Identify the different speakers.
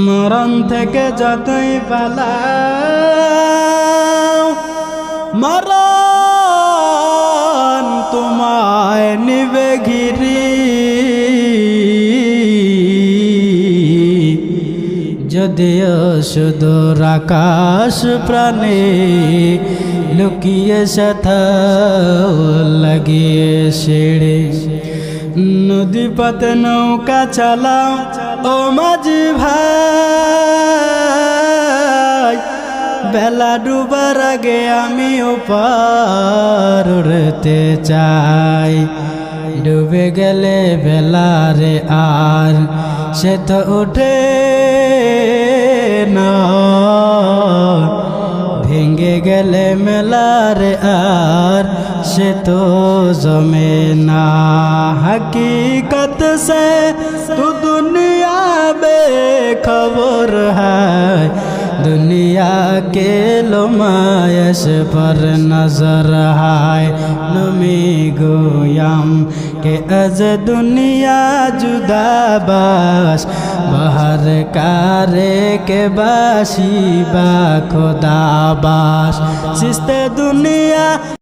Speaker 1: মরণ থেকে যতই পালাও মরণ তোমায় নিবে ঘিরি। যদিও সুদূর আকাশ প্রাণে লুকিয়ে সাথাও লাগিয়ে ছেড়ে নদী পথে নৌকা চালাও ও মাঝি ভাই। বেলা ডুবার আগে আমি ওপার উড়তে চাই। ডুবে গেলে বেলা রে আর সে তো উঠে না, ভেঙে গেলে মেলার আর সে তো জমে না। हकीकत से तू दुनिया बेखबर है, दुनिया के लुमायश पर नजर है। नमी गोयाम के अज दुनिया जुदा बास बाहर कारे के बासी बा खुदा बास। सिस्ते दुनिया